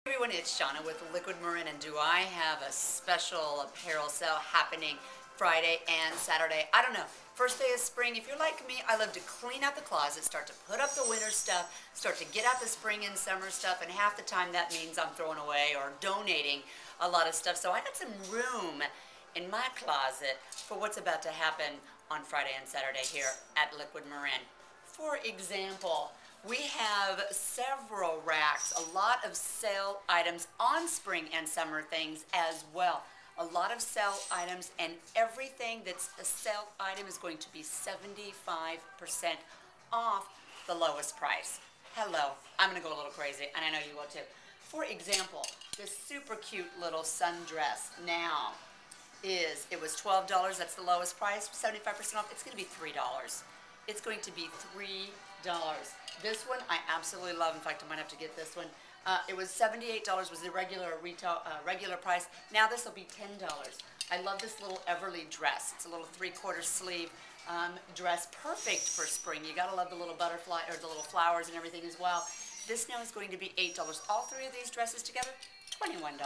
Everyone, it's Shauna with Liquid Marin, and do I have a special apparel sale happening Friday and Saturday? I don't know. First day of spring, if you're like me, I love to clean out the closet, start to put up the winter stuff, start to get out the spring and summer stuff, and half the time that means I'm throwing away or donating a lot of stuff. So I got some room in my closet for what's about to happen on Friday and Saturday here at Liquid Marin. For example, we have several racks, a lot of sale items on spring and summer things as well. A lot of sale items, and everything that's a sale item is going to be 75% off the lowest price. Hello, I'm going to go a little crazy, and I know you will too. For example, this super cute little sundress now it was $12, that's the lowest price, 75% off, it's going to be $3. It's going to be $3. This one I absolutely love. In fact, I might have to get this one. It was $78 was the regular retail regular price. Now this will be $10. I love this little Everly dress. It's a little 3/4 sleeve dress, perfect for spring. You gotta love the little butterfly or the little flowers and everything as well. This now is going to be $8. All three of these dresses together, $21.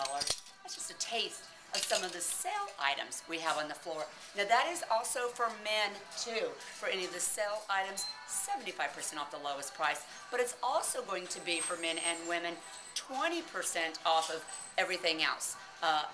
That's just a taste of some of the sale items we have on the floor. Now that is also for men too. For any of the sale items, 75% off the lowest price. But it's also going to be for men and women 20% off of everything else,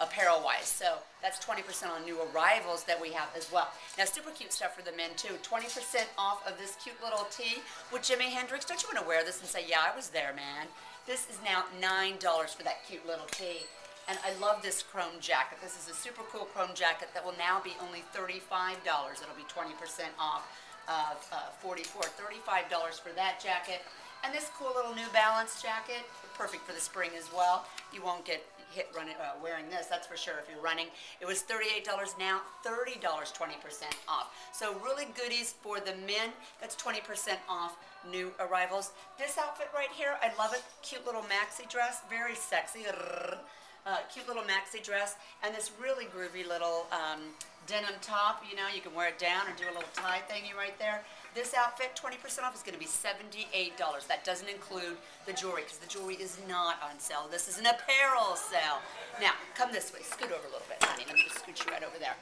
apparel-wise. So that's 20% on new arrivals that we have as well. Now super cute stuff for the men too. 20% off of this cute little tee with Jimi Hendrix. Don't you want to wear this and say, yeah, I was there, man? This is now $9 for that cute little tee. And I love this chrome jacket. This is a super cool chrome jacket that will now be only $35. It'll be 20% off of $44. $35 for that jacket. And this cool little New Balance jacket, perfect for the spring as well. You won't get hit wearing this, that's for sure, if you're running. It was $38, now $30, 20% off. So really goodies for the men. That's 20% off new arrivals. This outfit right here, I love it. Cute little maxi dress, very sexy. Cute little maxi dress, and this really groovy little denim top. You know, you can wear it down or do a little tie thingy right there. This outfit, 20% off, is going to be $78. That doesn't include the jewelry, because the jewelry is not on sale. This is an apparel sale. Now, come this way. Scoot over a little bit, honey. Let me just scoot you right over there.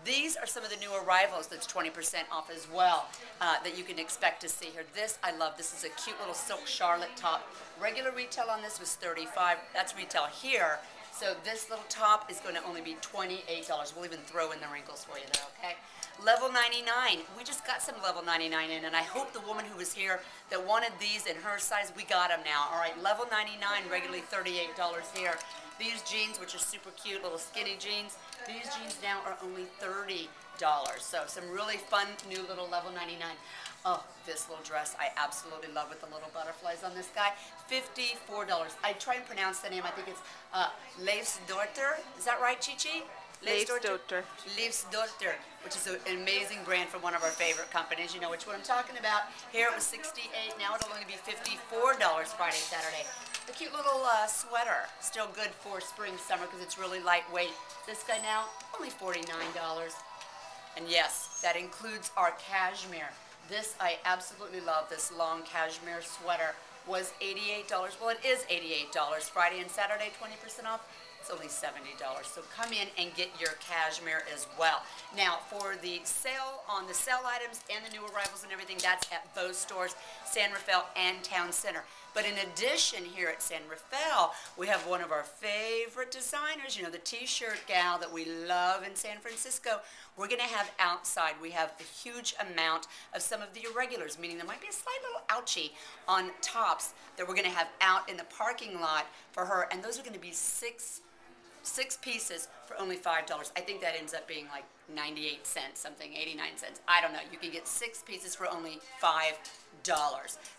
These are some of the new arrivals that's 20% off as well that you can expect to see here. This, I love. This is a cute little silk Charlotte top. Regular retail on this was $35. That's retail here. So this little top is going to only be $28. We'll even throw in the wrinkles for you there, okay? Level 99. We just got some level 99 in, and I hope the woman who was here that wanted these in her size, we got them now. All right, level 99, regularly $38 here. These jeans, which are super cute, little skinny jeans, these jeans now are only $30. So some really fun new little level 99. Oh, this little dress I absolutely love with the little butterflies on this guy. $54. I try and pronounce the name. I think it's Leifsdottir. Is that right, Chi-Chi? Leifsdottir. Leifsdottir, which is an amazing brand from one of our favorite companies. You know which one I'm talking about. Here it was $68. Now it'll only be $54 Friday, Saturday. A cute little sweater. Still good for spring, summer because it's really lightweight. This guy now, only $49. And yes, that includes our cashmere. This I absolutely love. This long cashmere sweater was $88. Well, it is $88. Friday and Saturday, 20% off. It's only $70. So come in and get your cashmere as well. Now, for the sale on the sale items and the new arrivals and everything, that's at both stores, San Rafael and Town Center. But in addition, here at San Rafael, we have one of our favorite designers, you know, the t-shirt gal that we love in San Francisco. We're going to have outside, we have a huge amount of some of the irregulars, meaning there might be a slight little ouchie on tops that we're going to have out in the parking lot for her. And those are going to be six pieces for only $5. I think that ends up being like 98 cents, something, 89 cents. I don't know. You can get 6 pieces for only $5.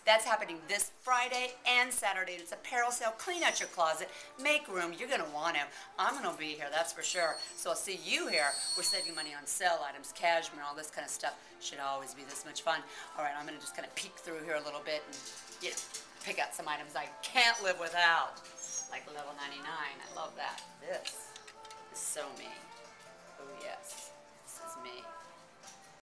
That's happening this Friday and Saturday. It's apparel sale. Clean out your closet. Make room. You're going to want to. I'm going to be here, that's for sure. So I'll see you here. We're saving money on sale items, cashmere, all this kind of stuff. Should always be this much fun. All right, I'm going to just kind of peek through here a little bit and, you know, pick out some items I can't live without. Like level 99. I love that. This is so me. Oh, yes. This is me.